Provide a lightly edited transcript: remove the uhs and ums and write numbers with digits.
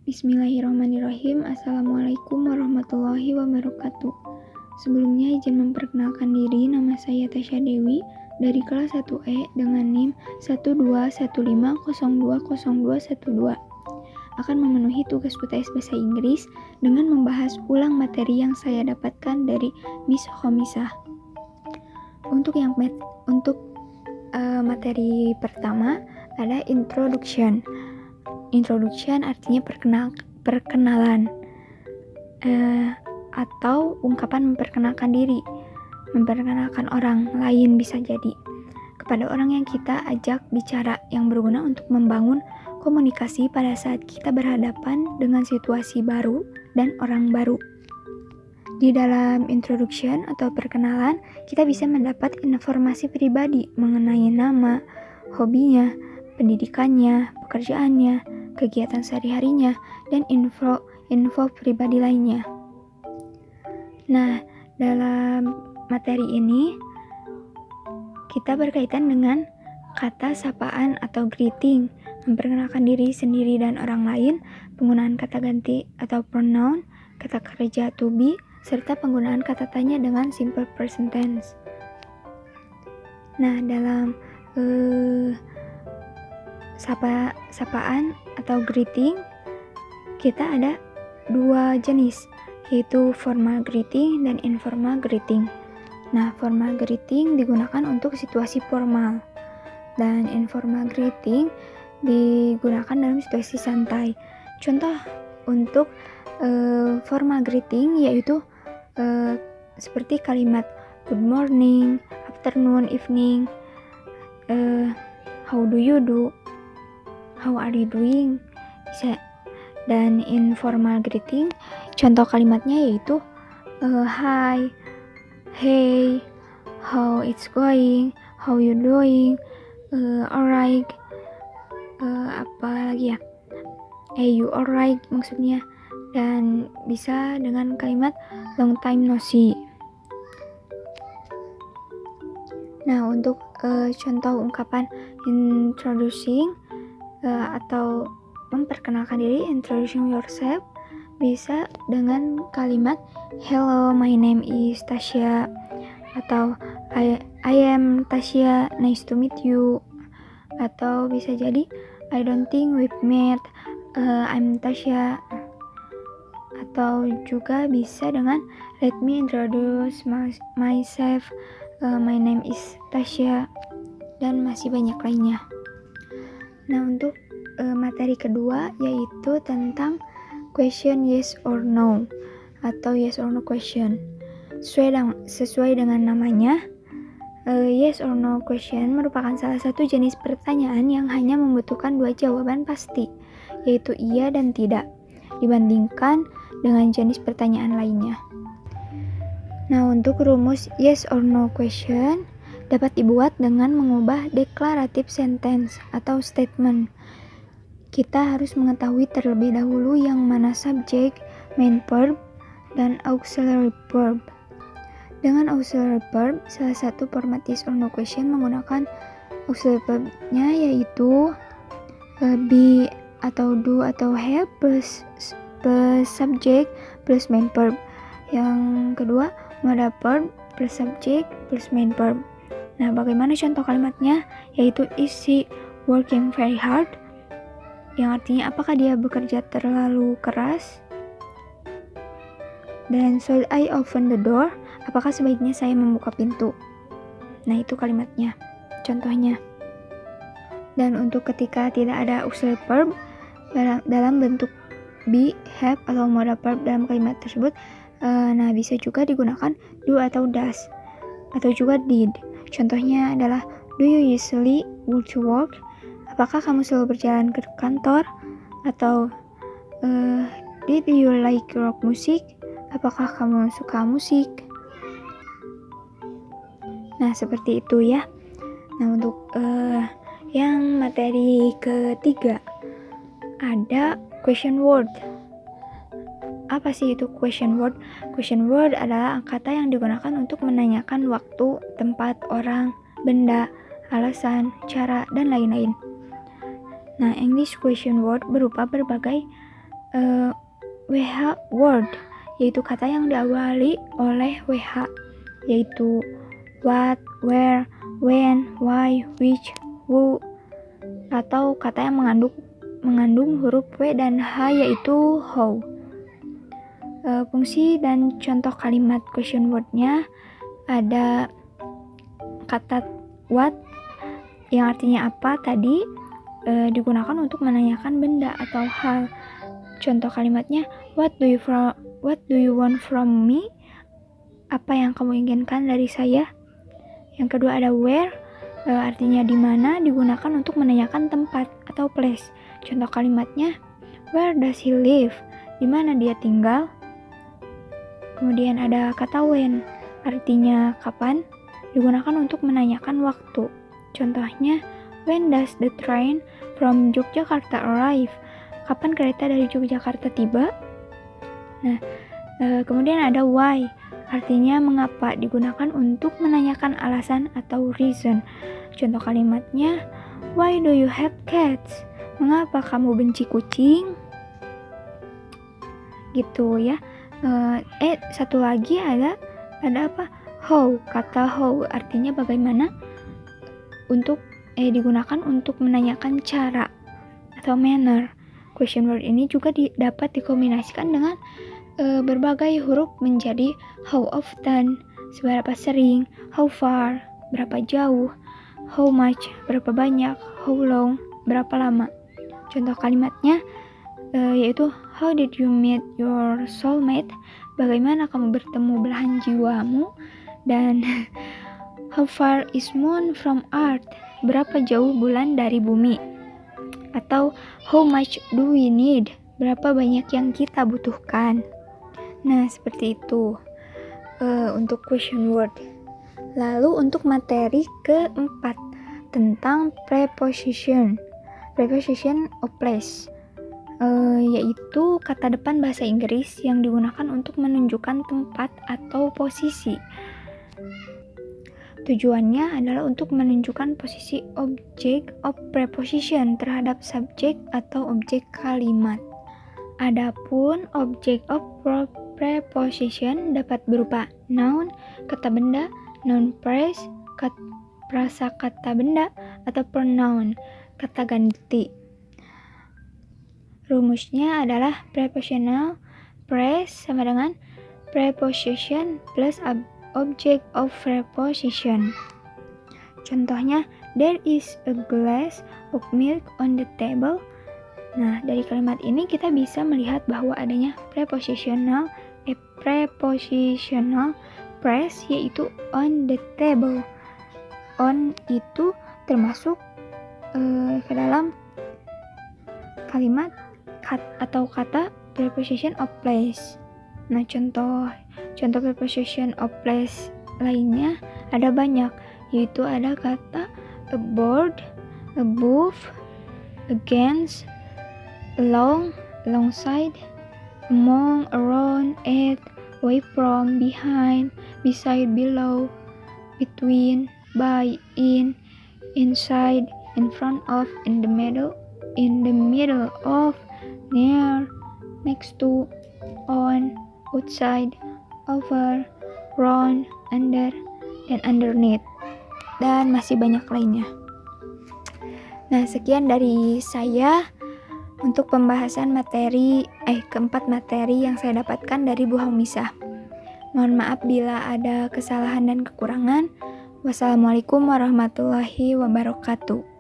Bismillahirrahmanirrahim. Assalamualaikum warahmatullahi wabarakatuh. Sebelumnya izin memperkenalkan diri, nama saya Tasya Dewi dari kelas 1E dengan NIM 12150202212. Akan memenuhi tugas UTS Bahasa Inggris dengan membahas ulang materi yang saya dapatkan dari Miss Khomisah. Untuk materi pertama ada introduction. Introduction artinya perkenalan atau ungkapan memperkenalkan diri, memperkenalkan orang lain bisa jadi kepada orang yang kita ajak bicara yang berguna untuk membangun komunikasi pada saat kita berhadapan dengan situasi baru dan orang baru. Di dalam introduction atau perkenalan, kita bisa mendapat informasi pribadi mengenai nama, hobinya, pendidikannya, pekerjaannya, kegiatan sehari-harinya, dan info pribadi lainnya. Nah, dalam materi ini kita berkaitan dengan kata sapaan atau greeting, memperkenalkan diri sendiri dan orang lain, penggunaan kata ganti atau pronoun, kata kerja to be, serta penggunaan kata tanya dengan simple present tense. Nah, dalam sapaan atau greeting kita ada dua jenis, yaitu formal greeting dan informal greeting. Nah, formal greeting digunakan untuk situasi formal dan informal greeting digunakan dalam situasi santai. Contoh untuk formal greeting yaitu seperti kalimat good morning, afternoon, evening, how do you do, how are you doing, bisa. Dan informal greeting contoh kalimatnya yaitu hi, hey, how it's going, how you doing, alright, apa lagi ya, hey you alright maksudnya. Dan bisa dengan kalimat long time no see. Nah, untuk contoh ungkapan introducing atau memperkenalkan diri, introducing yourself, bisa dengan kalimat hello, my name is Tasya, atau I am Tasya, nice to meet you, atau bisa jadi I don't think we've met, I'm Tasya, atau juga bisa dengan let me introduce myself, my name is Tasya, dan masih banyak lainnya. Nah, untuk materi kedua yaitu tentang question yes or no atau yes or no question. Sesuai dengan namanya, yes or no question merupakan salah satu jenis pertanyaan yang hanya membutuhkan dua jawaban pasti, yaitu iya dan tidak, dibandingkan dengan jenis pertanyaan lainnya. Nah, untuk rumus yes or no question dapat dibuat dengan mengubah declarative sentence atau statement. Kita harus mengetahui terlebih dahulu yang mana subject, main verb, dan auxiliary verb. Dengan auxiliary verb, salah satu format yes or no question menggunakan auxiliary verb-nya yaitu be atau do atau have plus subject plus main verb. Yang kedua, modal verb plus subject plus main verb. Nah, bagaimana contoh kalimatnya? Yaitu is he working very hard? Yang artinya apakah dia bekerja terlalu keras? Dan should I open the door? Apakah sebaiknya saya membuka pintu? Nah, itu kalimatnya, contohnya. Dan untuk ketika tidak ada auxiliary verb dalam bentuk be, have, atau modal verb dalam kalimat tersebut, nah bisa juga digunakan do atau does, atau juga did. Contohnya adalah do you usually go to work? Apakah kamu selalu berjalan ke kantor? Atau did you like rock music? Apakah kamu suka musik? Nah, seperti itu ya. Nah, untuk yang materi ketiga ada question word. Apa sih itu question word? Question word adalah kata yang digunakan untuk menanyakan waktu, tempat, orang, benda, alasan, cara, dan lain-lain. Nah, English question word berupa berbagai WH word, yaitu kata yang diawali oleh WH, yaitu what, where, when, why, which, who, atau kata yang mengandung huruf W dan H, yaitu how. Fungsi dan contoh kalimat question word-nya ada kata what yang artinya apa tadi, digunakan untuk menanyakan benda atau hal. Contoh kalimatnya, what do you want from me? Apa yang kamu inginkan dari saya? Yang kedua ada where, artinya di mana, digunakan untuk menanyakan tempat atau place. Contoh kalimatnya, where does he live? Di mana dia tinggal? Kemudian ada kata when, artinya kapan, digunakan untuk menanyakan waktu. Contohnya, when does the train from Yogyakarta arrive? Kapan kereta dari Yogyakarta tiba? Nah, kemudian ada why, artinya mengapa, digunakan untuk menanyakan alasan atau reason. Contoh kalimatnya, why do you hate cats? Mengapa kamu benci kucing? Gitu ya. Satu lagi ada apa? How. Kata how artinya bagaimana, untuk digunakan untuk menanyakan cara atau manner. Question word ini juga dapat dikombinasikan dengan berbagai huruf menjadi how often, seberapa sering, how far, berapa jauh, how much, berapa banyak, how long, berapa lama. Contoh kalimatnya yaitu how did you meet your soulmate? Bagaimana kamu bertemu belahan jiwamu? Dan how far is moon from earth? Berapa jauh bulan dari bumi? Atau how much do we need? Berapa banyak yang kita butuhkan? Nah, seperti itu untuk question word. Lalu untuk materi keempat tentang preposition of place, yaitu kata depan bahasa Inggris yang digunakan untuk menunjukkan tempat atau posisi. Tujuannya adalah untuk menunjukkan posisi object of preposition terhadap subjek atau objek kalimat. Adapun object of preposition dapat berupa noun, kata benda, noun phrase, prasakata benda, atau pronoun, kata ganti. Rumusnya adalah prepositional phrase sama dengan preposition plus object of preposition. Contohnya, there is a glass of milk on the table. Nah, dari kalimat ini kita bisa melihat bahwa adanya prepositional phrase, yaitu on the table. On itu termasuk ke dalam kalimat atau kata preposition of place. Nah, contoh preposition of place lainnya ada banyak, yaitu ada kata aboard, above, against, along, alongside, among, around, at, away from, behind, beside, below, between, by, in, inside, in front of, in the middle of, near, next to, on, outside, over, round, under, dan underneath, dan masih banyak lainnya. Nah, sekian dari saya untuk pembahasan keempat materi yang saya dapatkan dari Bu Haumisah. Mohon maaf bila ada kesalahan dan kekurangan. Wassalamualaikum warahmatullahi wabarakatuh.